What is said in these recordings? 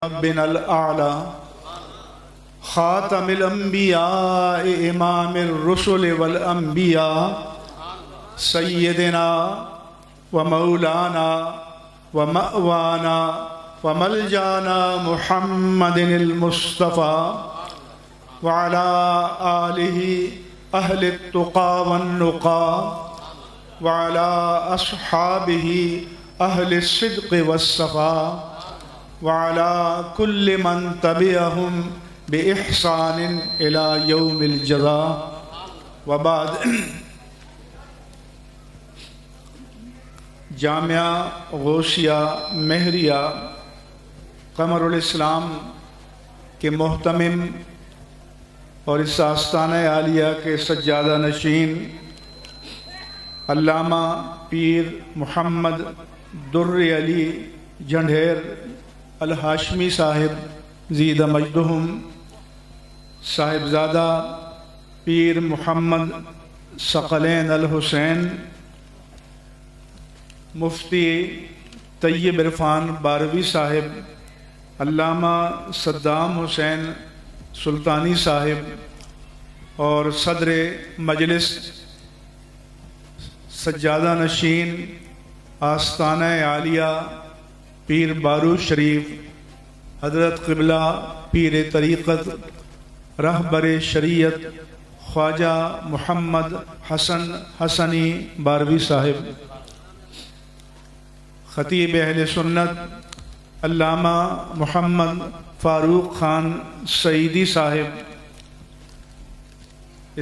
रब्बिनल आला खातमिल अंबिया इमामिर रुसुल वल अंबिया सय्यदना व मौलाना व मअवाना व मलजाना मुहम्मदिनिल मुस्तफ़ा व अला आलिहि अहले तुक़ा वन नुक़ा व अला अस्हाबिहि अहले सिद्क़ वस्सफ़ा व अला कुल्लि मन तबिअहुम बिइहसान इला यौमिल जज़ा व बाद। जामिया गौसिया महरिया कमरुल इस्लाम के मोहतमिम और इस आस्ताना आलिया के सज्जादा नशीन अल्लामा पीर मोहम्मद दुर्र अली जंढेर अल हाशमी साहिब ज़ीद मजदुहुम, साहिबजादा पीर मोहम्मद सकलैन अल हुसैन, मुफ्ती तैयब इरफान बारवी साहिब, अल्लामा सद्दाम हुसैन सुल्तानी साहिब और सदर मजलिस सज्जादा नशीन आस्ताना आलिया पीर बारू शरीफ हज़रत क़िबला पीर तरीक़त रहबर शरीयत ख्वाजा मोहम्मद हसन हसनी बारवी साहिब, ख़तीब अहले सुन्नत अल्लामा मोहम्मद फ़ारूक ख़ान सईदी साहिब।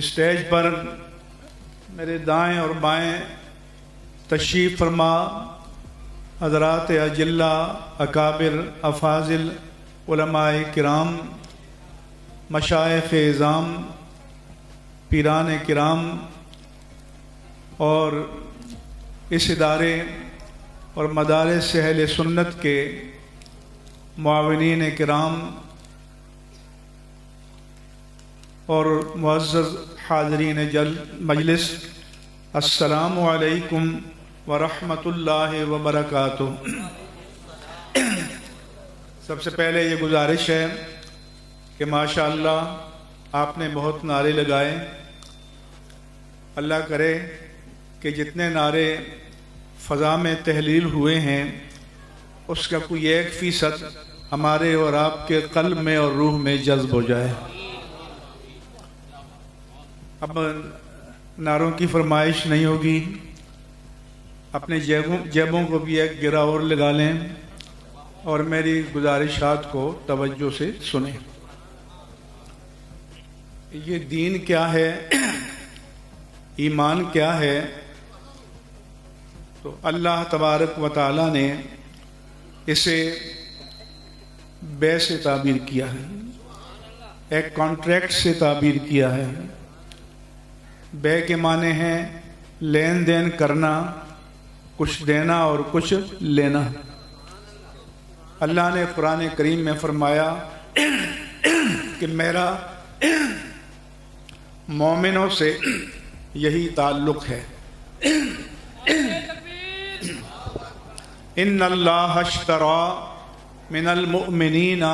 स्टेज पर मेरे दाएं और बाएं तशरीफ़ फरमा हज़रात अजिल्ला अकाबिर अफाजिल उलमाए किराम, मशाइख़ इज़ाम, पीरान किराम और इस इदारे और मदारिस अहले सुन्नत के मुआविनीन किराम और मुअज़्ज़ज़ हाज़रीन जल मजलिस, अस्सलामु अलैकुम व रहमतुल्लाहि व बरकातुहू। सबसे पहले ये गुजारिश है कि माशाअल्लाह आपने बहुत नारे लगाए। अल्लाह करे कि जितने नारे फ़ज़ा में तहलील हुए हैं उसका कोई 1% हमारे और आपके क़ल्ब में और रूह में जज्ब हो जाए। अब नारों की फरमाइश नहीं होगी, अपने जेबों को भी एक गिरा और लगा लें और मेरी गुजारिशात को तवज्जो से सुने। ये दीन क्या है, ईमान क्या है, तो अल्लाह तबारक व तआला ने इसे बै से ताबीर किया है, एक कॉन्ट्रैक्ट से ताबीर किया है। बै के माने हैं लेन देन करना, कुछ देना और कुछ लेना। अल्लाह ने कुरान करीम में फरमाया कि मेरा मोमिनों से यही ताल्लुक़ है। इन्नल्लाह अश्तरा मिनल मुअमिनीना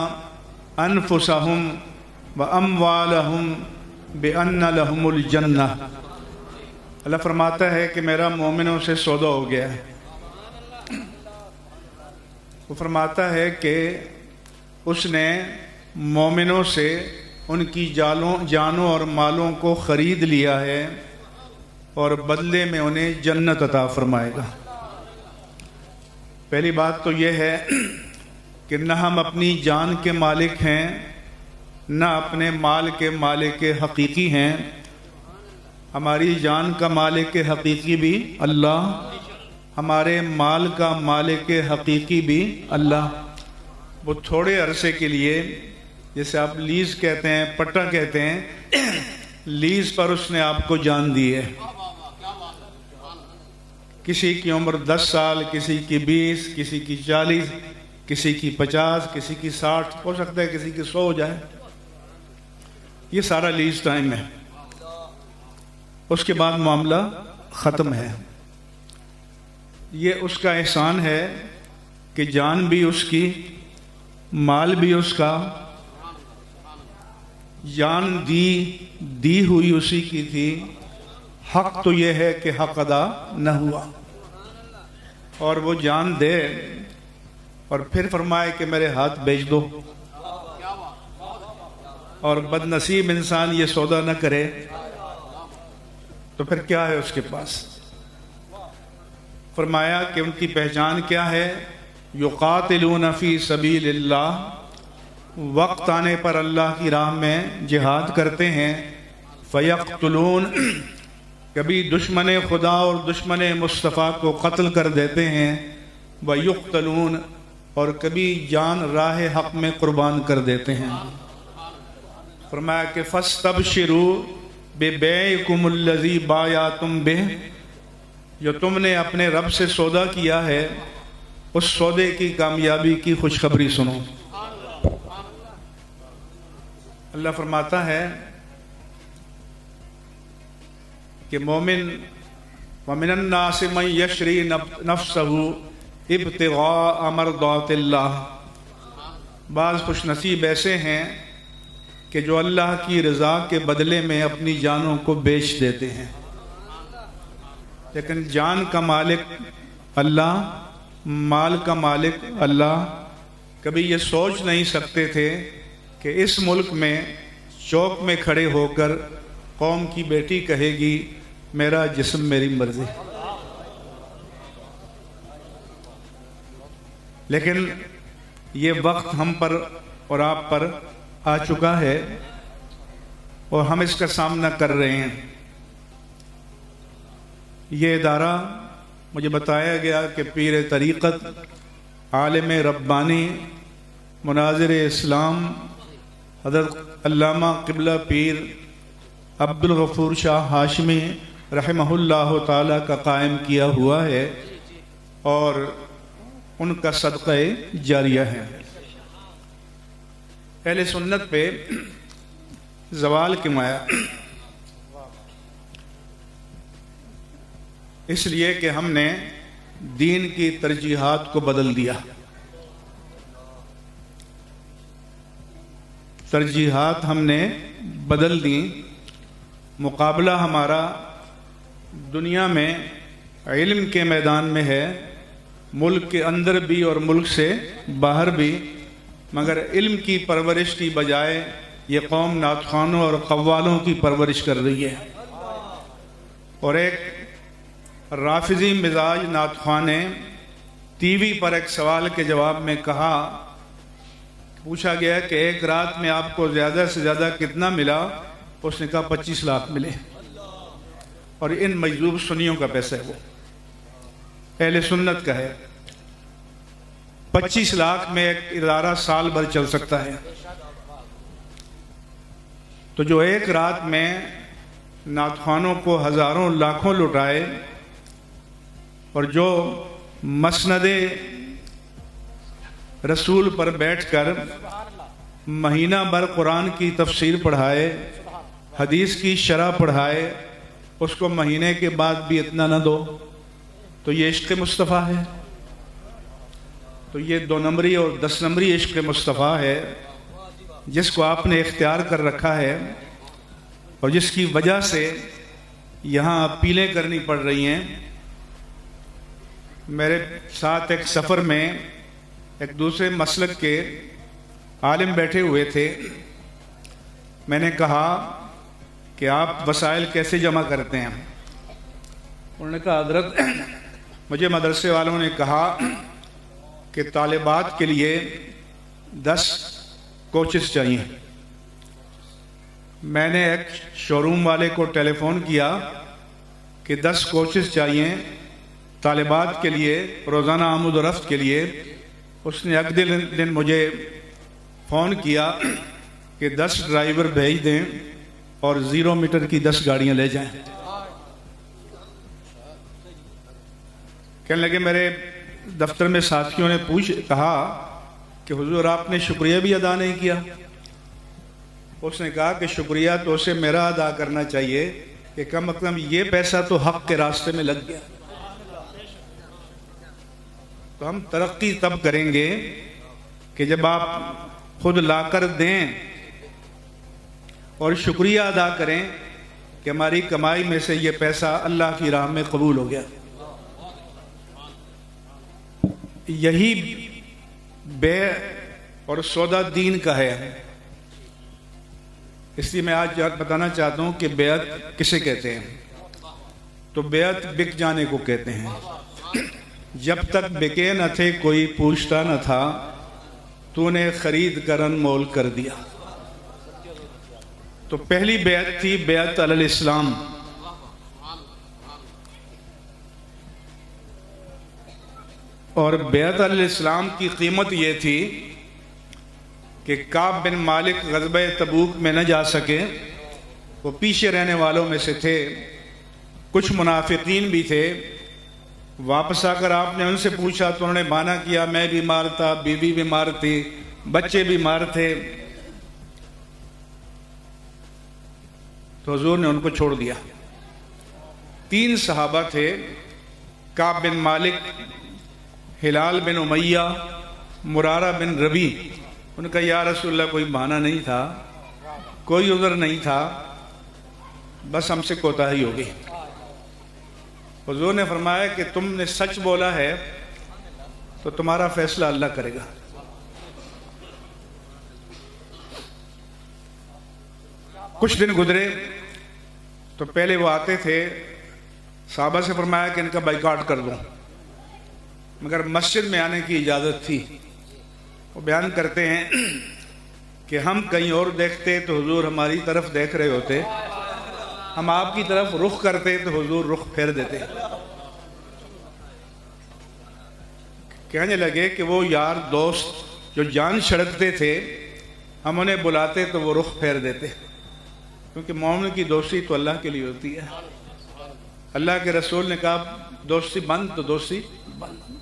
अनफुसहुम व अम्वालहुम बिअन्न लहुमुल जन्नह। अल्लाह फरमाता है कि मेरा मोमिनों से सौदा हो गया है। वो फरमाता है कि उसने मोमिनों से उनकी जानों और मालों को ख़रीद लिया है और बदले में उन्हें जन्नत अता फरमाएगा। पहली बात तो यह है कि न हम अपनी जान के मालिक हैं, न अपने माल के मालिक हकीकी हैं। हमारी जान का मालिक हकीकी भी अल्लाह, हमारे माल का मालिक हकीकी भी अल्लाह। वो थोड़े अरसे के लिए, जैसे आप लीज कहते हैं, पट्टा कहते हैं, लीज पर उसने आपको जान दी है। किसी की उम्र 10 साल, किसी की 20, किसी की 40, किसी की 50, किसी की 60, हो सकता है किसी की 100 हो जाए। ये सारा लीज टाइम है, उसके बाद मामला ख़त्म है। ये उसका एहसान है कि जान भी उसकी माल भी उसका, जान दी हुई उसी की थी। हक तो ये है कि हक अदा न हुआ, और वो जान दे और फिर फरमाए कि मेरे हाथ बेच दो, और बदनसीब इंसान ये सौदा न करे तो फिर क्या है उसके पास। फरमाया कि उनकी पहचान क्या है, युकातिलून फी सबीलिल्लाह, वक्त आने पर अल्लाह की राह में जिहाद करते हैं। फ़यक़्तुलून, कभी दुश्मन खुदा और दुश्मन मुस्तफ़ा को कत्ल कर देते हैं। व युक़्तलून, और कभी जान राह हक़ में कुर्बान कर देते हैं। फरमाया कि फ़स्तबशिरू बिबैइकुमुल्लज़ी बायातुम बिह, जो तुमने अपने रब से सौदा किया है उस सौदे की कामयाबी की खुशखबरी सुनो। अल्लाह फरमाता है कि मोमिन वमिनन नास मन यशरी नफ्सहु इब्तिगा मरदातिल्लाह, बाज़ खुशनसीब ऐसे हैं कि जो अल्लाह की रज़ा के बदले में अपनी जानों को बेच देते हैं। लेकिन जान का मालिक अल्लाह, माल का मालिक अल्लाह कभी ये सोच नहीं सकते थे कि इस मुल्क में चौक में खड़े होकर कौम की बेटी कहेगी मेरा जिस्म मेरी मर्जी। लेकिन ये वक्त हम पर और आप पर आ चुका है और हम इसका सामना कर रहे हैं। ये इदारा मुझे बताया गया कि पीर तरीक़त, आलिम रब्बानी, मुनाज़िर इस्लाम हज़रत अल्लामा क़िबला पीर अब्दुल गफ़ूर शाह हाशमी रहमहुल्लाह ताला का कायम किया हुआ है और उनका सदक़े जारिया है। अहले सुन्नत पे ज़वाल क्यों आया? इसलिए कि हमने दीन की तरजीहात को बदल दिया। तरजीहात हमने बदल दी। मुकाबला हमारा दुनिया में इल्म के मैदान में है, मुल्क के अंदर भी और मुल्क से बाहर भी, मगर इल्म की परवरिश की बजाय ये कौम नातखानों और कव्वालों की परवरिश कर रही है। और एक राफिजी मिजाज नातखान ने टीवी पर एक सवाल के जवाब में कहा, पूछा गया कि एक रात में आपको ज़्यादा से ज़्यादा कितना मिला? उसने कहा 25 लाख मिले, और इन मजलूब सुन्नियों का पैसा है, वो अहले सुन्नत का है। 25 लाख में एक इदारा साल भर चल सकता है। तो जो एक रात में नातखानों को हज़ारों लाखों लुटाए और जो मसनदे रसूल पर बैठकर महीना भर कुरान की तफसीर पढ़ाए, हदीस की शरह पढ़ाए, उसको महीने के बाद भी इतना न दो, तो ये इश्क़ मुस्तफ़ा है। तो ये 2 नंबरी और 10 नंबरी इश्क़ मुस्तफ़ा है जिसको आपने इख्तियार कर रखा है और जिसकी वजह से यहाँ अपीलें करनी पड़ रही हैं। मेरे साथ एक सफ़र में एक दूसरे मसलक के आलिम बैठे हुए थे। मैंने कहा कि आप वसाइल कैसे जमा करते हैं? उन्होंने कहा हज़रत मुझे मदरसे वालों ने कहा कि तालिबात के लिए 10 कोचेस चाहिए। मैंने एक शोरूम वाले को टेलीफोन किया कि 10 कोचेस चाहिए तालिबात के लिए, रोज़ाना आमद व रफ्त के लिए। उसने अगले दिन मुझे फ़ोन किया कि 10 ड्राइवर भेज दें और 0 मीटर की 10 गाड़ियां ले जाएं। कहने लगे मेरे दफ्तर में साथियों ने कहा कि हुजूर आपने शुक्रिया भी अदा नहीं किया। उसने कहा कि शुक्रिया तो उसे मेरा अदा करना चाहिए कि कम अज़ कम ये पैसा तो हक़ के रास्ते में लग गया। तो हम तरक्की तब करेंगे कि जब आप खुद लाकर दें और शुक्रिया अदा करें कि हमारी कमाई में से ये पैसा अल्लाह की राह में कबूल हो गया। यही बे और सौदा दीन का है। इसलिए मैं आज बताना चाहता हूं कि बेअत किसे कहते हैं। तो बेअत बिक जाने को कहते हैं। जब तक बिके न थे कोई पूछता न था, तूने खरीद कर अनमोल कर दिया। तो पहली बेअत थी बेअत अलल इस्लाम। और बेअत अलल इस्लाम की कीमत यह थी कि काब बिन मालिक ग़ज़वे तबूक में न जा सके, वो पीछे रहने वालों में से थे। कुछ मुनाफिकीन भी थे। वापस आकर आपने उनसे पूछा तो उन्होंने बहाना किया, मैं बीमार था, बीवी बीमार थी, बच्चे बीमार थे। तो हुजूर ने उनको छोड़ दिया। 3 सहाबा थे, काब बिन मालिक, हिलाल बिन उमैया, मुरारा बिन रबी। उनका या रसूलल्लाह कोई बहाना नहीं था, कोई उज़र नहीं था, बस हमसे कोताही हो गई। हुजूर ने फरमाया कि तुमने सच बोला है तो तुम्हारा फैसला अल्लाह करेगा। कुछ दिन गुजरे तो पहले वो आते थे, साहबा से फरमाया कि इनका बाइकाट कर दूं, मगर मस्जिद में आने की इजाज़त थी। वो बयान करते हैं कि हम कहीं और देखते तो हुजूर हमारी तरफ देख रहे होते, हम आपकी तरफ रुख करते तो हुजूर रुख फेर देते। कहने लगे कि वो यार दोस्त जो जान छिड़कते थे, हम उन्हें बुलाते तो वो रुख फेर देते, क्योंकि मोमिन की दोस्ती तो अल्लाह के लिए होती है। अल्लाह के रसूल ने कहा दोस्ती बंद तो दोस्ती बंद।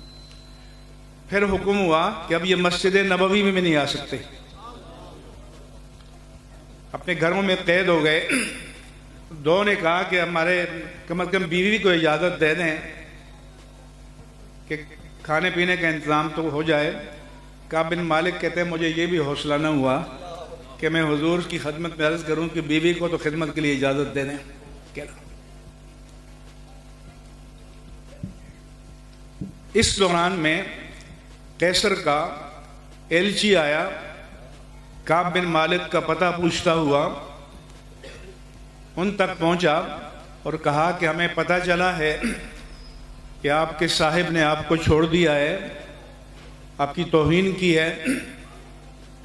फिर हुक्म हुआ कि अब ये मस्जिद नबवी में भी नहीं आ सकते, अपने घरों में कैद हो गए। दो ने कहा कि हमारे कम से कम बीवी को इजाज़त दे दें कि खाने पीने का इंतज़ाम तो हो जाए। काब बिन मालिक कहते हैं मुझे ये भी हौसला न हुआ कि मैं हुजूर की खिदमत में अर्ज़ करूं कि बीवी को तो खिदमत के लिए इजाज़त दे दें। क्या इस दौरान में कैसर का एलची आया, काब बिन मालिक का पता पूछता हुआ उन तक पहुंचा और कहा कि हमें पता चला है कि आपके साहिब ने आपको छोड़ दिया है, आपकी तौहीन की है।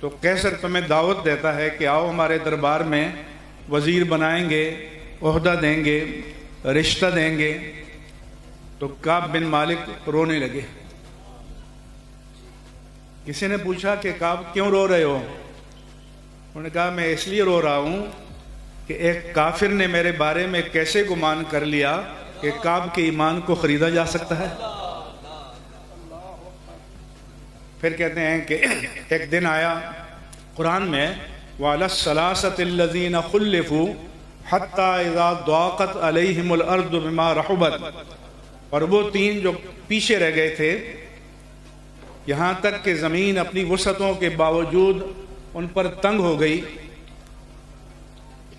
तो कैसर तुम्हें दावत देता है कि आओ हमारे दरबार में, वज़ीर बनाएंगे, ओहदा देंगे, रिश्ता देंगे। तो काब बिन मालिक रोने लगे। किसी ने पूछा कि काब क्यों रो रहे हो? उन्होंने कहा मैं इसलिए रो रहा हूं कि एक काफिर ने मेरे बारे में कैसे गुमान कर लिया कि काब के ईमान को खरीदा जा सकता है। फिर कहते हैं कि एक दिन आया कुरान में, वाला सलासतिल्लज़ीना खुल्लिफू हत्ता इज़ा ज़ाक़त अलैहिमुल अर्दु बिमा रहुबत। और वो 3 जो पीछे रह गए थे, यहाँ तक कि ज़मीन अपनी वसअतों के बावजूद उन पर तंग हो गई।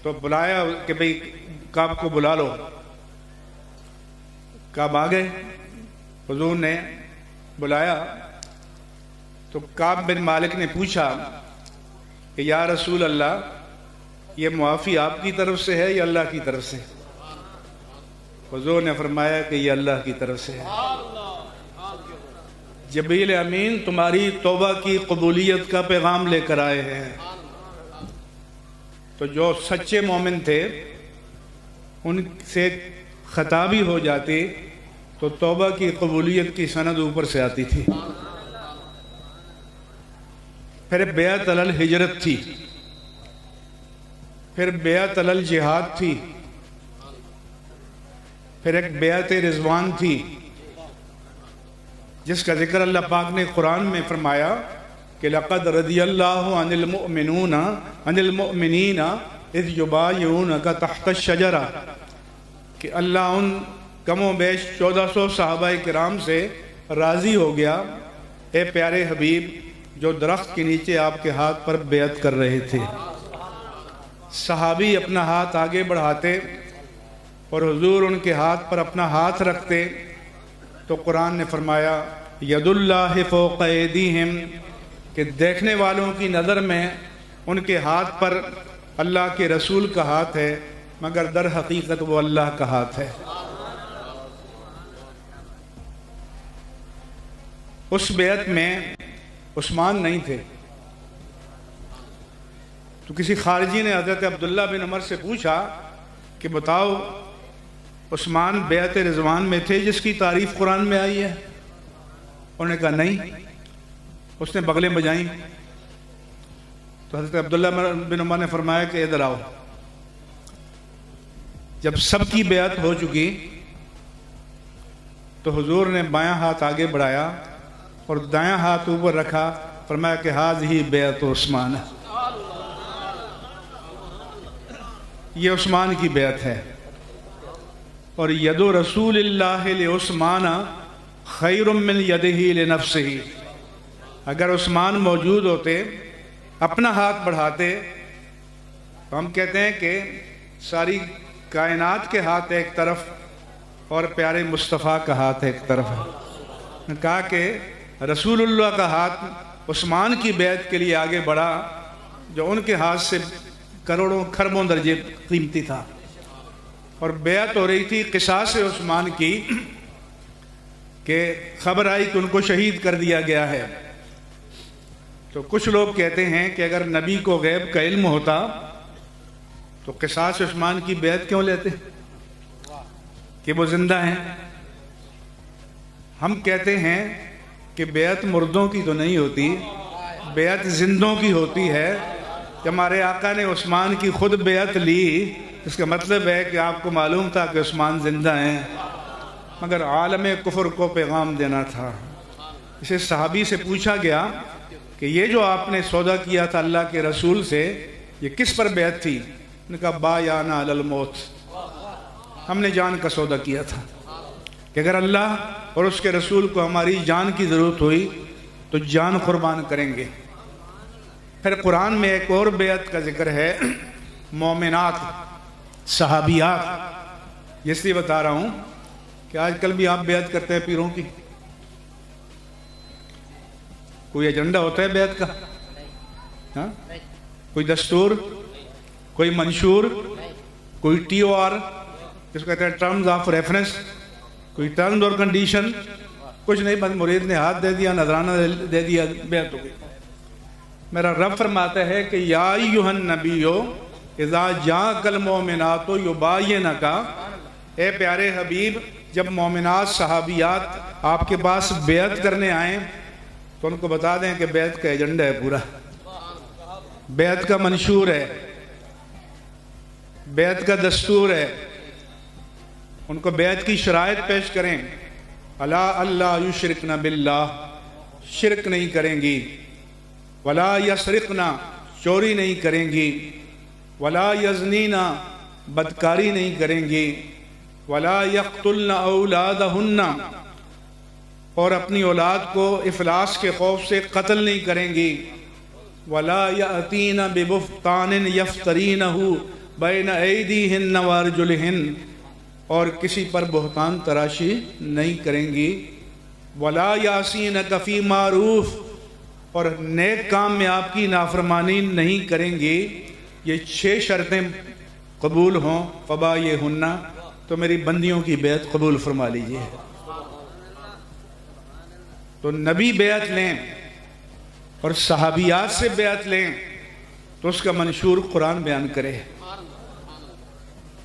तो बुलाया कि भाई काब को बुला लो। काब आ गए, हुजूर ने बुलाया। तो काब बिन मालिक ने पूछा कि या रसूल अल्लाह, ये मुआफ़ी आपकी तरफ से है या अल्लाह की तरफ से? हुजूर ने फरमाया कि ये अल्लाह की तरफ से है। जबरील अमीन तुम्हारी तौबा की कबूलियत का पैगाम लेकर आए हैं। तो जो सच्चे मोमिन थे उनसे खता भी हो जाती तो तौबा की कबूलियत की सनद ऊपर से आती थी। फिर बेअत अलल हिजरत थी, फिर बेअत अलल जिहाद थी, फिर एक बेअत रिजवान थी जिसका जिक्र अल्लाह पाक ने कुरान में फरमाया कि लक़द रज़ियल्लाहु अनिल मुअमिनीना इज़ युबायिऊनका तहत अश-शजरा, कि अल्लाह उन कमो बेश 1400 सहाबाए किराम से राज़ी हो गया। ए प्यारे हबीब, जो दरख्त के नीचे आपके हाथ पर बेअत कर रहे थे। सहाबी अपना हाथ आगे बढ़ाते और हुजूर उनके हाथ पर अपना हाथ रखते तो कुरान ने फरमाया यदुल्लाहि फौक़ ऐदीहिम, कि देखने वालों की नज़र में उनके हाथ पर अल्लाह के रसूल का हाथ है, मगर दर हकीकत वो अल्लाह का हाथ है। उस बेअत में उस्मान नहीं थे, तो किसी खारिजी ने हज़रत अब्दुल्ला बिन उमर से पूछा कि बताओ उस्मान बेअत रिज़वान में थे जिसकी तारीफ़ कुरान में आई है? उन्होंने कहा नहीं। उसने बगलें बजाई तो हज़रत अब्दुल्ला बिन उमर ने फरमाया कि इधर आओ। जब सबकी बेअत हो चुकी तो हुजूर ने बायां हाथ आगे बढ़ाया और दायां हाथ ऊपर रखा, फरमाया कि हाज़िही बेअत उस्मान, ये उस्मान की बेअत है। और यदो रसूलिल्लाह ले उस्मान खैरुम मिन यदिही ले नफ्सिही, अगर उस्मान मौजूद होते, अपना हाथ बढ़ाते, तो हम कहते हैं कि सारी कायनात के हाथ एक तरफ और प्यारे मुस्तफ़ा का हाथ एक तरफ। कहा कि रसूलुल्लाह का हाथ उस्मान की बेअत के लिए आगे बढ़ा, जो उनके हाथ से करोड़ों खरबों दर्जे कीमती था। और बेअत हो रही थी क़िसास उस्मान की, कि खबर आई कि उनको शहीद कर दिया गया है। तो कुछ लोग कहते हैं कि अगर नबी को गैब का इल्म होता तो क़िसास उस्मान की बेअत क्यों लेते कि वो जिंदा हैं। हम कहते हैं कि बेअत मुर्दों की तो नहीं होती, बेअत जिंदों की होती है। कि हमारे आका ने उस्मान की खुद बेअत ली, इसका मतलब है कि आपको मालूम था कि उस्मान जिंदा हैं, मगर आलम कुफर को पैगाम देना था। इसे सहाबी से पूछा गया कि ये जो आपने सौदा किया था अल्लाह के रसूल से, ये किस पर बेअत थी? उन्होंने कहा बायाना अलल मौत, हमने जान का सौदा किया था कि अगर अल्लाह और उसके रसूल को हमारी जान की ज़रूरत हुई तो जान कुर्बान करेंगे। फिर कुरान में एक और बेअत का जिक्र है, मोमिनात सहाबियात। इसलिए बता रहा हूँ कि आजकल भी आप बेअत करते हैं पीरों की। कोई एजेंडा होता है बेअत का? हाँ? कोई दस्तूर, कोई मंशूर, कोई TOR जिसको कहते हैं टर्म्स ऑफ रेफरेंस, कोई टर्म्स और कंडीशन, कुछ नहीं। बस मुरीद ने हाथ दे दिया, नजराना दे दिया, बेअत हो गई। मेरा रब फरमाता है कि या अय्युहन नबियो इज़ा जाअकल मोमिनातो युबायिनका, ए प्यारे हबीब, जब मोमिनात सहाबियात आपके पास बेअत करने आए तो उनको बता दें कि बेअत का एजेंडा है पूरा, बेअत का मंशूर है, बेअत का दस्तूर है। उनको बेअत की शराइत पेश करें। अला अल्लाह युशरिकना बिल्लाह, शिरक नहीं करेंगी। वला यसरिकना, चोरी नहीं करेंगी। वला यज़नीना, बदकारी नहीं करेंगी। वला यक़्तुलना औलादहुन्ना, और अपनी औलाद को इफलास के खौफ से कत्ल नहीं करेंगी। वला यअतीना बिबुहतानिन यफ्तरीनहु बैन ऐदीहिन्न व अर्जुलिहिन्न, और किसी पर बुहतान तराशी नहीं करेंगी। वला यासीनका फी मारूफ, और नेक काम में आपकी नाफरमानी नहीं करेंगी। ये 6 शर्तें कबूल हों, फबा ये हुन्ना, तो मेरी बंदियों की बेअत कबूल फरमा लीजिए। तो नबी बेअत लें और सहाबियात से बेअत लें तो उसका मंशूर कुरान बयान करे,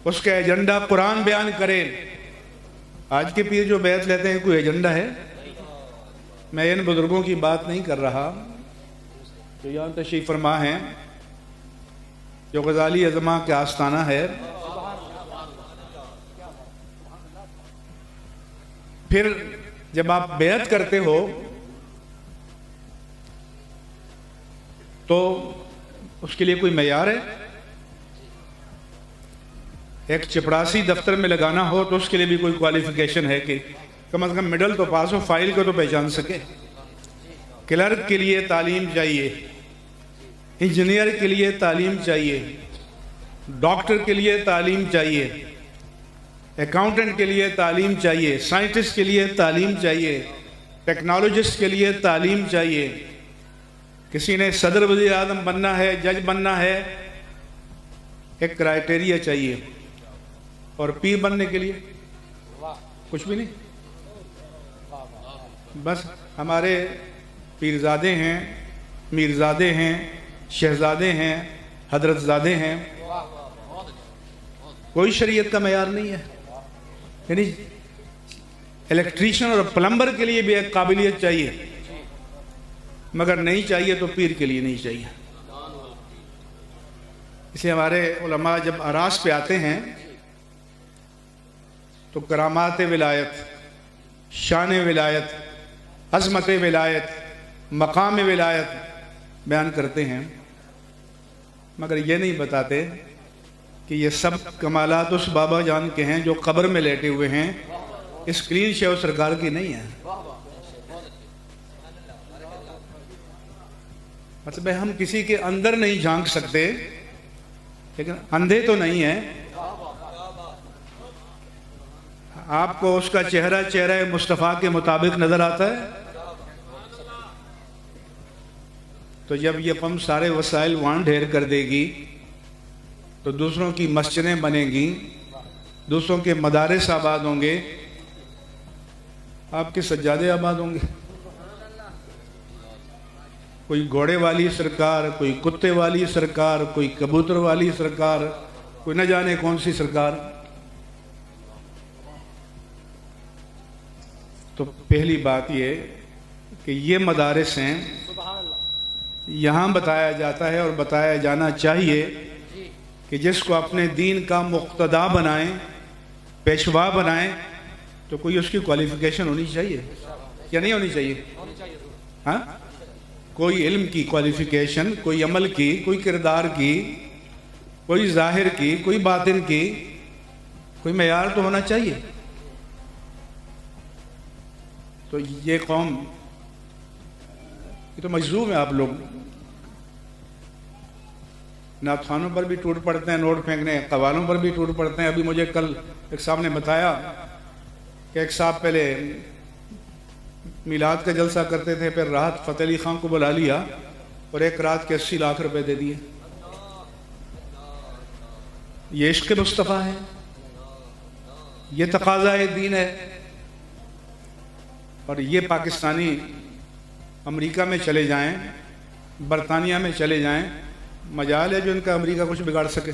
उसका एजेंडा कुरान बयान करे। आज के पीर जो बेअत लेते हैं, कोई एजेंडा है? मैं इन बुजुर्गों की बात नहीं कर रहा जो यहाँ तशरीफ फरमा हैं, जो गजाली अज़मा के आस्ताना है। फिर जब आप बेअत करते हो तो उसके लिए कोई मेयार है? एक चपरासी दफ्तर में लगाना हो तो उसके लिए भी कोई क्वालिफिकेशन है कि कम से कम मिडल तो पास हो, फाइल को तो पहचान सके। क्लर्क के लिए तालीम चाहिए, इंजीनियर के लिए तालीम चाहिए, डॉक्टर के लिए तालीम चाहिए, अकाउंटेंट के लिए तालीम चाहिए, साइंटिस्ट के लिए तालीम चाहिए, टेक्नोलॉजिस्ट के लिए तालीम चाहिए। किसी ने सदर वज़ीर आज़म बनना है, जज बनना है, एक क्राइटेरिया चाहिए। और पीर बनने के लिए कुछ भी नहीं, बस हमारे पीरजादे हैं, मीरजादे हैं, शहजादे हैं, हजरतजादे हैं, कोई शरीयत का मयार नहीं है। यानी इलेक्ट्रीशियन और प्लम्बर के लिए भी एक काबिलियत चाहिए, मगर नहीं चाहिए तो पीर के लिए नहीं चाहिए। इसलिए हमारे उलमा जब आरास पे आते हैं तो करामात विलायत, शान विलायत, अज़मत विलायत, मकाम विलायत बयान करते हैं, मगर ये नहीं बताते कि ये सब कमालात उस बाबा जान के हैं जो कब्र में लेटे हुए हैं, स्क्रीन शो सरकार की नहीं है। मतलब हम किसी के अंदर नहीं झांक सकते, लेकिन अंधे तो नहीं है। आपको उसका चेहरा चेहरा मुस्तफ़ा के मुताबिक नजर आता है, तो जब ये कौम सारे वसाइल वहाँ ढेर कर देगी तो दूसरों की मस्जिदें बनेंगी, दूसरों के मदारिस आबाद होंगे, आपके सज्जादे आबाद होंगे। कोई घोड़े वाली सरकार, कोई कुत्ते वाली सरकार, कोई कबूतर वाली सरकार, कोई न जाने कौन सी सरकार। तो पहली बात ये कि ये मदारिस हैं, यहाँ बताया जाता है और बताया जाना चाहिए कि जिसको अपने दीन का मुक्तदा बनाएं, पेशवा बनाएं, तो कोई उसकी क्वालिफिकेशन होनी चाहिए या नहीं होनी चाहिए? हाँ, कोई इल्म की क्वालिफिकेशन, कोई अमल की, कोई किरदार की, कोई जाहिर की, कोई बातिन की, कोई मेयार तो होना चाहिए। तो ये कौम, ये तो मजलूम है। आप लोग नाथखानों पर भी टूट पड़ते हैं नोट फेंकने, कवालों पर भी टूट पड़ते हैं। अभी मुझे कल एक साहब ने बताया कि एक साहब पहले मिलाद का जलसा करते थे, फिर राहत फ़तेह अली खान को बुला लिया और एक रात के 80 लाख रुपए दे दिए। ये इश्क़ मुस्तफ़ा है, ये तकाज़ा दीन है। और ये पाकिस्तानी अमेरिका में चले जाएं, बरतानिया में चले जाएं, मजाल है जो इनका अमेरिका कुछ बिगाड़ सके।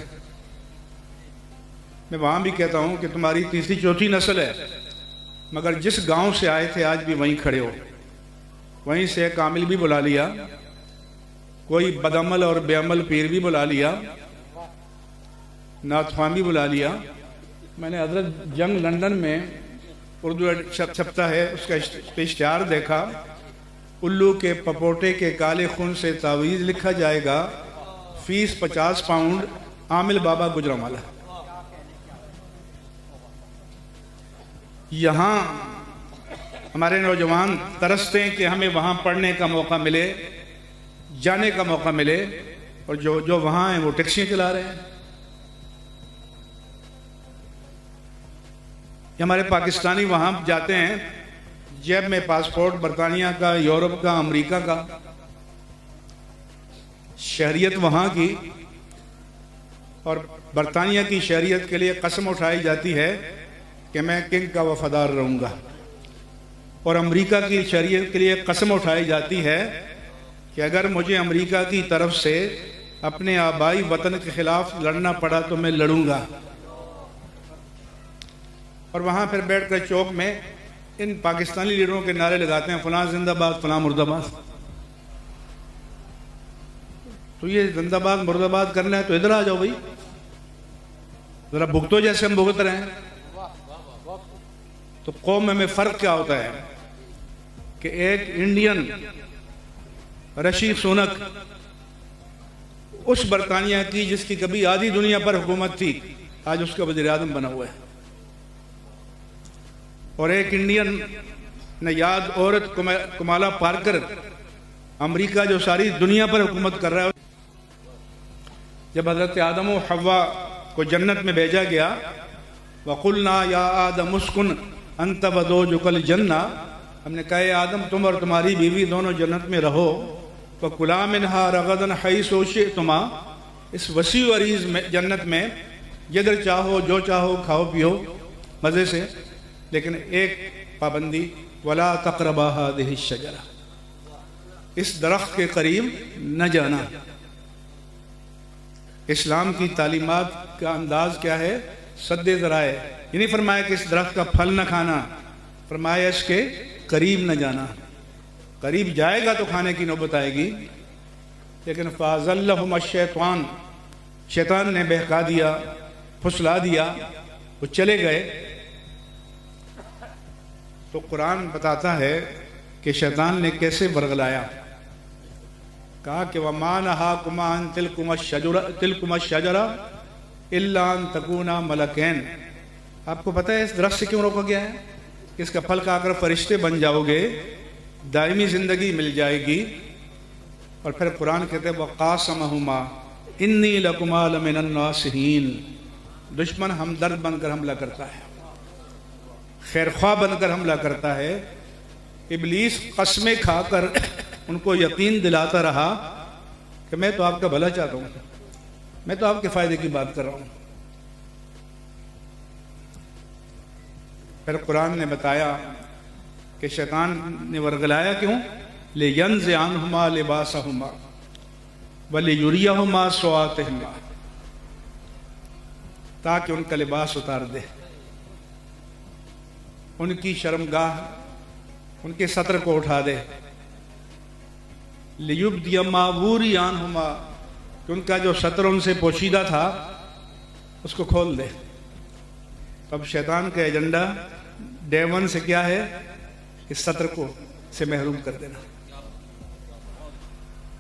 मैं वहाँ भी कहता हूँ कि तुम्हारी तीसरी चौथी नस्ल है, मगर जिस गांव से आए थे आज भी वहीं खड़े हो। वहीं से कामिल भी बुला लिया, कोई बदअमल और बेअमल पीर भी बुला लिया, नाथखान भी बुला लिया। मैंने हजरत जंग लंदन में उर्दू छपता है, उसका इश्तिहार देखा, उल्लू के पपोटे के काले खून से तावीज़ लिखा जाएगा, फीस 50 पाउंड, आमिल बाबा गुजरांवाला। यहाँ हमारे नौजवान तरसते हैं कि हमें वहाँ पढ़ने का मौका मिले, जाने का मौका मिले, और जो वहाँ हैं वो टैक्सियाँ चला रहे हैं। हमारे पाकिस्तानी वहाँ जाते हैं, जेब में पासपोर्ट बरतानिया का, यूरोप का, अमेरिका का, शहरियत वहाँ की, और बरतानिया की शहरियत के लिए कसम उठाई जाती है कि मैं किंग का वफादार रहूँगा, और अमेरिका की शहरियत के लिए कसम उठाई जाती है कि अगर मुझे अमेरिका की तरफ से अपने आबाई वतन के खिलाफ लड़ना पड़ा तो मैं लड़ूंगा। और वहाँ फिर बैठकर चौक में इन पाकिस्तानी लीडरों के नारे लगाते हैं, फलां जिंदाबाद, फलां मुर्दाबाद। तो ये जिंदाबाद मुर्दाबाद करना है तो इधर आ जाओ भाई, जरा भुगतो जैसे हम भुगत रहे हैं। तो कौम में फर्क क्या होता है कि एक इंडियन ऋषि सुनक उस बरतानिया की जिसकी कभी आधी दुनिया पर हुकूमत थी, आज उसका वज़ीर आज़म बना हुआ है, और एक इंडियन नयाद औरत कमाला पारकर अमेरिका जो सारी दुनिया पर हुकूमत कर रहा है। जब हज़रत आदम और हव्वा को जन्नत में भेजा गया, वक़ुलना या आदम उस्कुन अंत व ज़ौजुकल जन्ना, हमने कहा आदम तुम और तुम्हारी बीवी दोनों जन्नत में रहो, व कुला मिन्हा रगदन हैसु शि'तुमा, इस वसी व अरीज़ में जन्नत में जिधर चाहो जो चाहो खाओ पियो मज़े से, लेकिन एक पाबंदी, वला तक़रबा हाज़िहि शजरा, इस दरख्त के करीब न जाना। इस्लाम की तालीमात का अंदाज क्या है? सद्दे ज़राए। ये नहीं फरमाया कि इस दरख्त का फल न खाना, फरमाया इसके करीब न जाना। करीब जाएगा तो खाने की नौबत आएगी। लेकिन फ़ाज़ल्लहुम शैतान, शैतान ने बहका दिया, फुसला दिया, वो चले गए। तो कुरान बताता है कि शैतान ने कैसे वर्गलाया। कहा कि वमा नहाकुमा अन तिलकुमा शजरा इल्ला अन तकूना मलकैन। आपको पता है इस दरख्त से क्यों रोका गया है? इसका फल खाकर फरिश्ते बन जाओगे, दायमी जिंदगी मिल जाएगी। और फिर कुरान कहते हैं वक़ासमहुमा इन्नी लकुमा लमिनन नासिहीन। दुश्मन हमदर्द बनकर हमला करता है, खैरख्वाह बनकर हमला करता है। इब्लीस कसमें खाकर उनको यकीन दिलाता रहा कि मैं तो आपका भला चाहता हूँ, मैं तो आपके फायदे की बात कर रहा हूँ। फिर कुरान ने बताया कि शैतान ने वर्गलाया क्यों? ले यंज़अनहुमा लिबासहुमा वले युरियहुमा सवातिहिमा, ताकि उनका लिबास उतार दे, उनकी शर्मगाह, उनके सत्र को उठा दे। लियुब्दियमावूरियानहुमा, कि उनका जो सत्र उनसे पोशीदा था उसको खोल दे। अब शैतान का एजेंडा डे वन से क्या है? इस सत्र को से महरूम कर देना।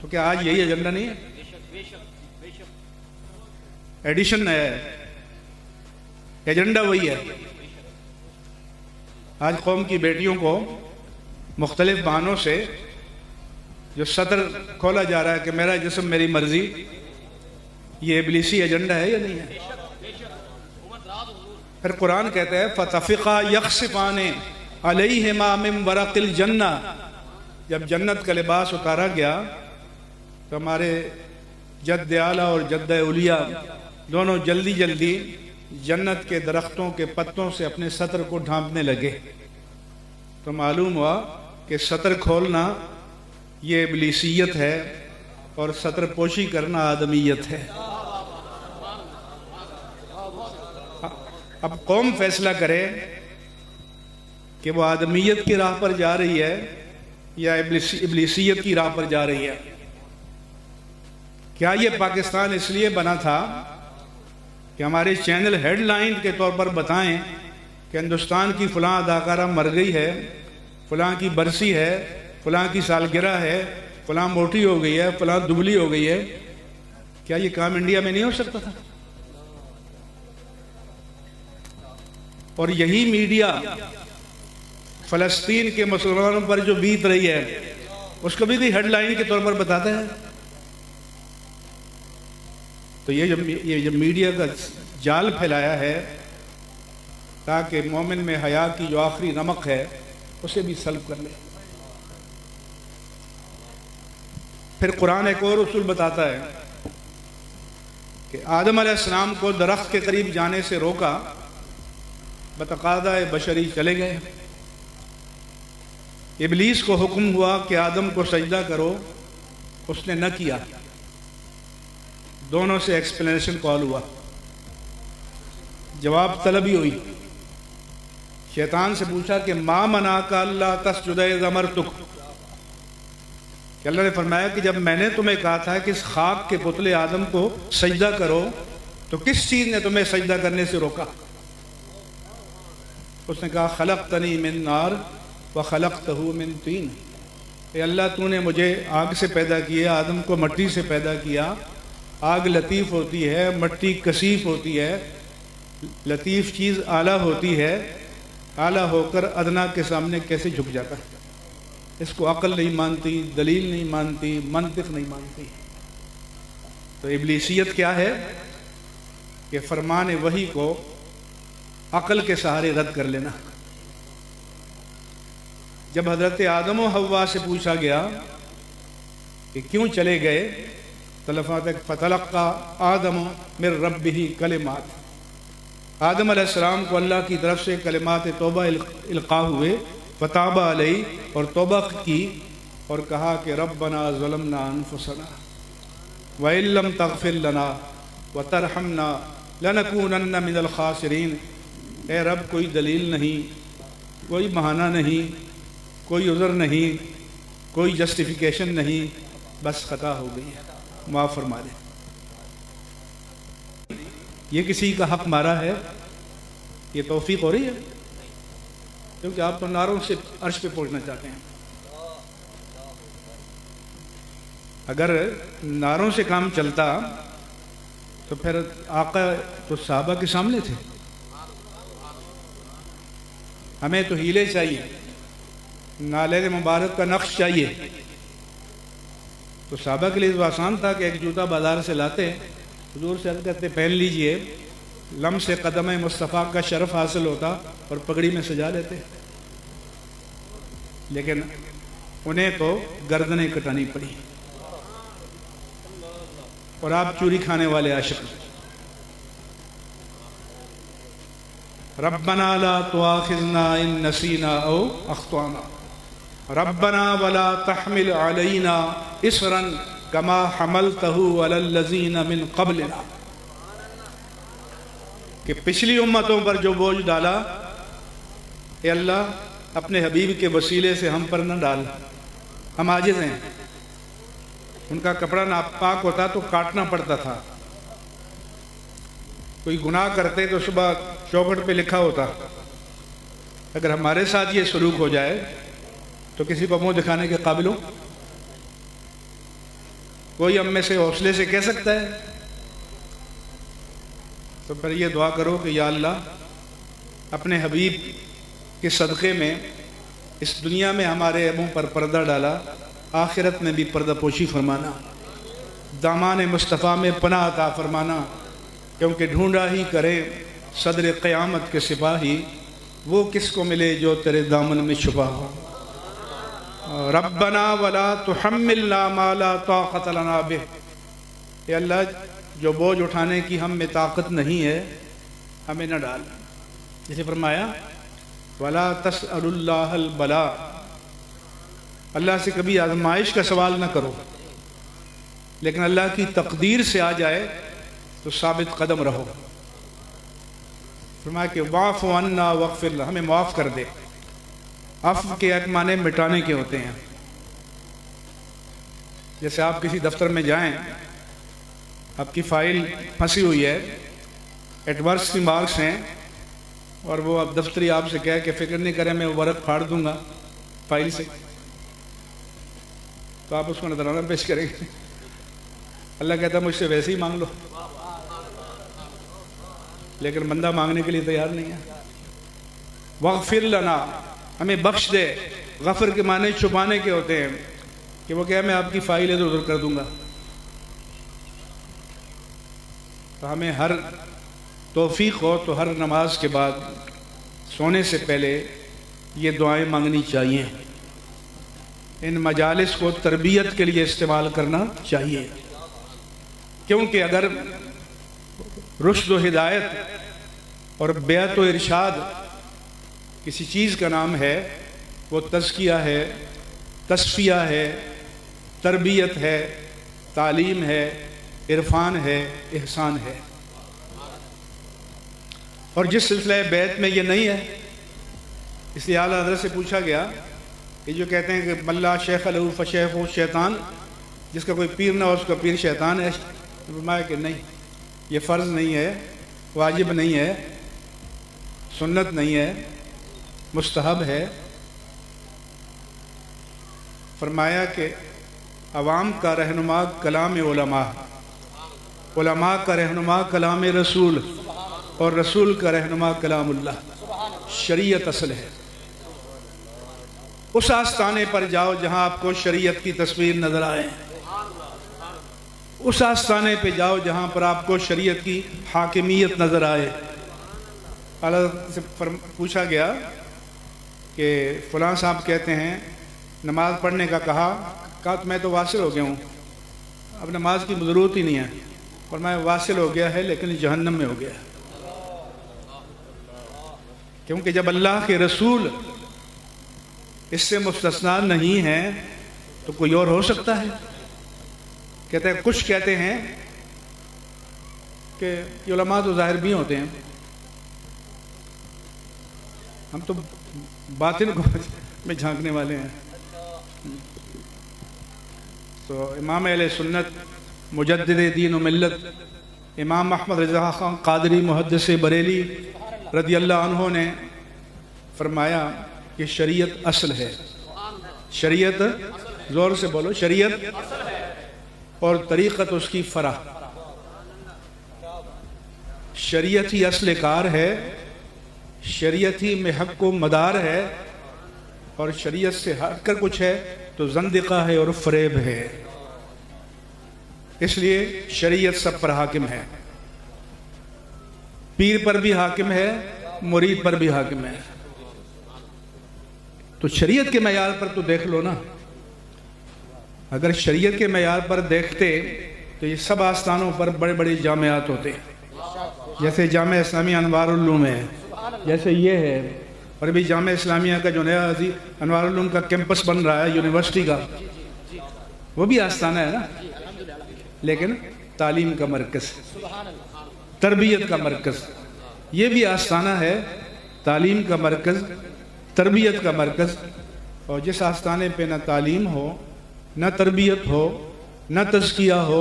तो क्या आज यही एजेंडा नहीं है? एडिशन है, एजेंडा वही है। आज कौम की बेटियों को मुख्तलिफ बहानों से जो सत्र खोला जा रहा है कि मेरा जिस्म मेरी मर्जी, ये इब्लीसी एजेंडा है या नहीं है? फिर कुरान कहता है फतफ़िक़ा यख़सिफ़ाने अलैहिमा मिन वरक़िल जन्ना। जब जन्नत का लिबास उतारा गया तो हमारे जद्द आला और जद्द उलिया दोनों जल्दी जल्दी जन्नत के दरख्तों के पत्तों से अपने सत्र को ढांपने लगे। तो मालूम हुआ कि सत्र खोलना ये इब्लीसियत है और सत्र पोशी करना आदमीयत है। अब कौम फैसला करे कि वो आदमीयत की राह पर जा रही है या इब्लीसियत की राह पर जा रही है। क्या ये पाकिस्तान इसलिए बना था कि हमारे चैनल हेडलाइन के तौर पर बताएं कि हिंदुस्तान की फ़लाँ अदाकारा मर गई है, फ़लाँ की बरसी है, फ़लाँ की सालगिरह है, फ़लाँ मोटी हो गई है, फ़लाँ दुबली हो गई है? क्या ये काम इंडिया में नहीं हो सकता था? और यही मीडिया फ़लस्तीन के मुसलमानों पर जो बीत रही है उसको भी हेडलाइन के तौर पर बताता है। तो ये जब मीडिया का जाल फैलाया है ताकि मोमिन में हया की जो आखिरी नमक है उसे भी सल्ब कर ले। फिर कुरान एक और उसूल बताता है कि आदम अलैहिस्सलाम को दरख्त के करीब जाने से रोका, बतकादा बशरी चले गए। इब्लीस को हुक्म हुआ कि आदम को सजदा करो, उसने न किया। दोनों से एक्सप्लेनेशन कॉल हुआ, जवाब तलबी हुई। शैतान से पूछा कि मा मना का अल्लाह तस्जुद इज़ अमरतुक, कि अल्लाह ने फरमाया कि जब मैंने तुम्हें कहा था कि इस खाक के पुतले आदम को सजदा करो तो किस चीज़ ने तुम्हें सजदा करने से रोका? उसने कहा खलक़तनी मिन नार व खलक़तहू मिन तीन। अल्लाह तूने मुझे आग से पैदा किया, आदम को मट्टी से पैदा किया। आग लतीफ़ होती है, मट्टी कसीफ होती है। लतीफ़ चीज़ आला होती है, आला होकर अदना के सामने कैसे झुक जाता है? इसको अक्ल नहीं मानती, दलील नहीं मानती, मंतिक नहीं मानती। तो इब्लीसियत क्या है कि फरमान वही को अक्ल के सहारे रद्द कर लेना। जब हजरत आदम और हव्वा से पूछा गया कि क्यों चले गए, फतलक्का आदम मिर रब्बिही कलिमात, आदम अलैहिस्सलाम को अल्लाह की तरफ से कलिमात तौबा इल्का हुए, फताबा अलैहि, और तौबा की और कहा कि रब्बना ज़लमना अनफुसना व इल्लम तग़फिर लना व तरहमना लनकूनन्ना मिनल खासिरीन। ए रब, कोई दलील नहीं, कोई बहाना नहीं, कोई उज़र नहीं, कोई जस्टिफिकेशन नहीं, बस ख़ता हो गई है, माफ़ फरमा दे। ये किसी का हक मारा है, ये तौफीक हो रही है, क्योंकि आप तो नारों से अर्श पे पहुंचना चाहते हैं। अगर नारों से काम चलता तो फिर आका तो साहबा के सामने थे। हमें तो हीले चाहिए, नाले मुबारक का नक्श चाहिए। तो साहबा के लिए तो आसान था कि एक जूता बाजार से लाते, हुजूर से अर्ज़ करते पहन लीजिए, लम से कदम मुस्तफ़ा का शरफ हासिल होता और पगड़ी में सजा लेते। लेकिन उन्हें तो गर्दनें कटानी पड़ी। और आप चूरी खाने वाले आशिक। रब्बना ला तुआखिज़ना इन नसीना औ अख्ताना रब्बना वला तहमिल अलैना इसरन कमा हमलतहु अलल लज़ीना मिन क़ब्लिना। कि पिछली उम्मतों पर जो बोझ डाला, ए अल्लाह अपने हबीब के वसीले से हम पर न डाल, हम आजिज़ हैं। उनका कपड़ा नापाक होता तो काटना पड़ता था, कोई गुनाह करते तो सुबह चौखट पे लिखा होता। अगर हमारे साथ ये सलूक हो जाए तो किसी को मुंह दिखाने के काबिल हो? कोई हम में से हौसले से कह सकता है? तो फिर ये दुआ करो कि या अल्लाह अपने हबीब के सदक़े में इस दुनिया में हमारे मुंह पर पर्दा डाला, आखिरत में भी पर्दा पोशी फरमाना, दामान मुस्तफ़ा में पनाह अता फरमाना। क्योंकि ढूंढा ही करे सदर क़यामत के सिपाही, वो किसको मिले जो तेरे दामन में छुपा हो। रब्बना वला तुहम्मिलना मा ला ताक़त लना बिह। ए अल्लाह, जो बोझ उठाने की हम में ताकत नहीं है, हमें न डाल। जैसे फरमाया वला तसअलुल्लाहल बला, अल्लाह से कभी आजमाइश का सवाल न करो, लेकिन अल्लाह की तकदीर से आ जाए तो साबित कदम रहो। फरमाया कि वाफ़ अन्ना वग़फ़िर लना, हमें माफ़ कर दे। अफ़्व के एक माने मिटाने के होते हैं। जैसे आप किसी दफ्तर में जाएं, आपकी फ़ाइल फंसी हुई है, एडवर्स की मार्क्स हैं, और वो अब दफ्तरी आपसे कहे कि फ़िक्र नहीं करें, मैं वर्क फाड़ दूंगा फाइल से, तो आप उसको नजराना पेश करेंगे। अल्लाह कहता मुझसे वैसे ही मांग लो, लेकिन बंदा मांगने के लिए तैयार नहीं है। वग़फ़िर लना, हमें बख्श दे। गफ़र के माने छुपाने के होते हैं कि वो क्या मैं आपकी फ़ाइल इधर उधर कर दूंगा। तो हमें हर तौफ़ीक़ हो तो हर नमाज के बाद सोने से पहले ये दुआएं मांगनी चाहिए। इन मजालिस को तरबियत के लिए इस्तेमाल करना चाहिए, क्योंकि अगर रुश्द व हिदायत और बेअत व इरशाद किसी चीज़ का नाम है, वो तज़किया है, तस्फ़िया है, तरबियत है, तालीम है, इरफान है, एहसान है। और जिस सिलसिले बैत में ये नहीं है, इसलिए आला हज़रत से पूछा गया कि जो कहते हैं कि मल्ला शेख लहू फ़शैख़ हो शैतान, जिसका कोई पीर ना हो उसका पीर शैतान है। फरमाया कि नहीं, ये फ़र्ज़ नहीं है, वाजिब नहीं है, सुन्नत नहीं है, मुस्तहब है। फरमाया कि अवाम का रहनुमा कलाम उलमा, उलमा का रहनुमा कलाम रसूल, और रसूल का रहनुमा कलामुल्लाह। शरीयत असल है, उस आस्थाने पर जाओ जहां आपको शरीयत की तस्वीर नजर आए। उस आस्थाने पे जाओ जहां पर आपको शरीयत की हाकिमियत नजर आए। अल्लाह से पूछा गया कि फ़लाँ साहब कहते हैं नमाज़ पढ़ने का कहा तो मैं तो वासिल हो गया हूँ, अब नमाज की ज़रूरत ही नहीं है। और मैं वासिल हो गया है लेकिन जहन्नम में हो गया, क्योंकि जब अल्लाह के रसूल इससे मुस्तस्ना नहीं है तो कोई और हो सकता है। कहते हैं, कुछ कहते हैं कि उलमा तो ज़ाहिर भी होते हैं, हम तो बातिन को में झांकने वाले हैं। तो इमाम अहले सुन्नत मुजद्दिद दीन व मिल्लत इमाम अहमद रज़ा खान क़ादरी मुहद्दिस बरेली रज़ी अल्लाह अन्हु ने फरमाया कि शरीयत असल है। शरीयत, ज़ोर से बोलो, शरीयत और तरीक़त उसकी फ़रा। शरीयत ही असल कार है, शरीयत ही में हक़ को मदार है, और शरीयत से हट कर कुछ है तो ज़ंदिक़ा है और फ़रेब है। इसलिए शरीयत सब पर हाकिम है, पीर पर भी हाकिम है, मुरीद पर भी हाकिम है। तो शरीयत के मयार पर तो देख लो ना। अगर शरीयत के मयार पर देखते तो ये सब आस्थानों पर बड़े बड़े जामियात होते, जैसे जामे इस्लामिया अनवारुल उलूम है, जैसे ये है, और अभी जामे इस्लामिया का जो नया अनवारुल उलूम का कैंपस बन रहा है यूनिवर्सिटी का, वो भी आस्थाना है ना, लेकिन तालीम का मरकज़, तरबियत का मरकज़। ये भी आस्थाना है, तालीम का मरकज़, तरबियत का मरकज़। और जिस आस्थाने पे न तालीम हो, न तरबियत हो, न तज़किया हो,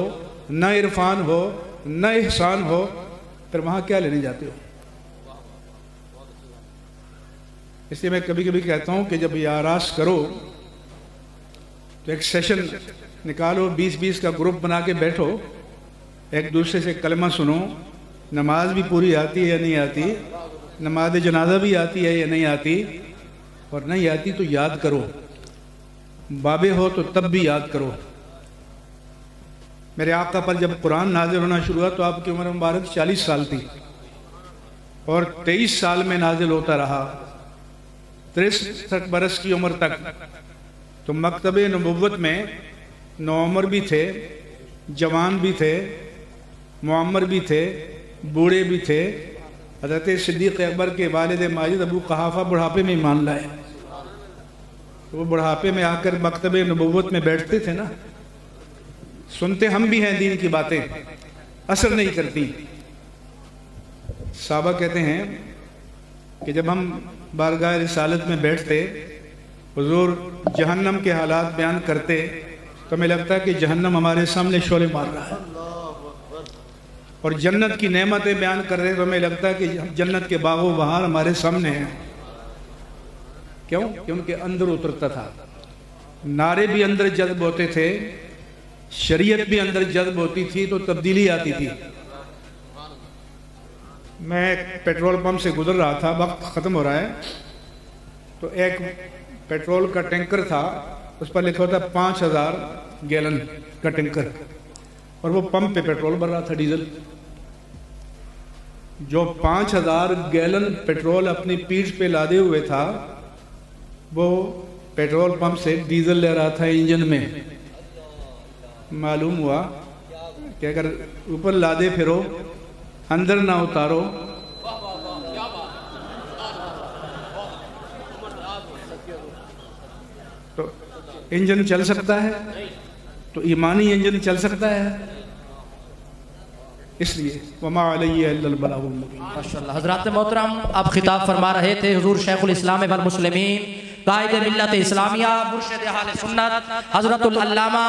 न इरफान हो, न ihसान हो, फिर वहाँ क्या लेने जाते हो? इसलिए मैं कभी कभी कहता हूँ कि जब ये आरास करो तो एक सेशन निकालो, 20-20 का ग्रुप बना के बैठो, एक दूसरे से कलमा सुनो। नमाज भी पूरी आती है या नहीं आती, नमाज जनाजा भी आती है या नहीं आती, और नहीं आती तो याद करो, बाबे हो तो तब भी याद करो। मेरे आका पर जब कुरान नाजिल होना शुरू हुआ तो आपकी उम्र मुबारक 40 साल थी, और 23 साल में नाजिल होता रहा, 63 बरस की उम्र तक। तो मकतबे नबुव्वत में नौमर भी थे, जवान भी थे, मुअम्मर भी थे, बूढ़े भी थे। हज़रत सिद्दीक़ अकबर के वालिद माजिद अबू कहाफ़ा बुढ़ापे में ईमान लाए, तो वो बुढ़ापे में आकर मकतबे नबुव्वत में बैठते थे ना। सुनते हम भी हैं, दीन की बातें असर नहीं करती। साहबा कहते हैं कि जब हम बारगाह रिसालत में बैठते, हुजूर जहन्नम के हालात बयान करते, तो हमें लगता है कि जहन्नम हमारे सामने शोले मार रहा है, और जन्नत की नेमतें बयान कर रहे, तो हमें लगता है कि जन्नत के बागो बहार हमारे सामने हैं। क्यों? कि उनके अंदर उतरता था। नारे भी अंदर जज्ब होते थे, शरीयत भी अंदर जज्ब होती थी, तो तब्दीली आती थी। मैं एक पेट्रोल पंप से गुजर रहा था, वक्त ख़त्म हो रहा है, तो एक पेट्रोल का टैंकर था, उस पर लिखा होता 5000 गैलन का टैंकर, और वो पंप पे पेट्रोल भर रहा था, डीजल। जो 5000 गैलन पेट्रोल अपनी पीठ पे लादे हुए था, वो पेट्रोल पंप से डीजल ले रहा था इंजन में। मालूम हुआ कि अगर ऊपर लादे फिरो, अंदर ना उतारो, तो इंजन चल सकता है, तो ईमानी इंजन चल सकता है। इसलिए वमा अलैहि इल्लल बलागुल मुबीन। माशाअल्लाह। हज़रात मोहतरम, आप खिताब फरमा रहे थे हुजूर शेखुल इस्लाम वल मुस्लिमीन, कायदे मिल्लत इस्लामिया, मुर्शिद अहले सुन्नत हज़रतुल अल्लामा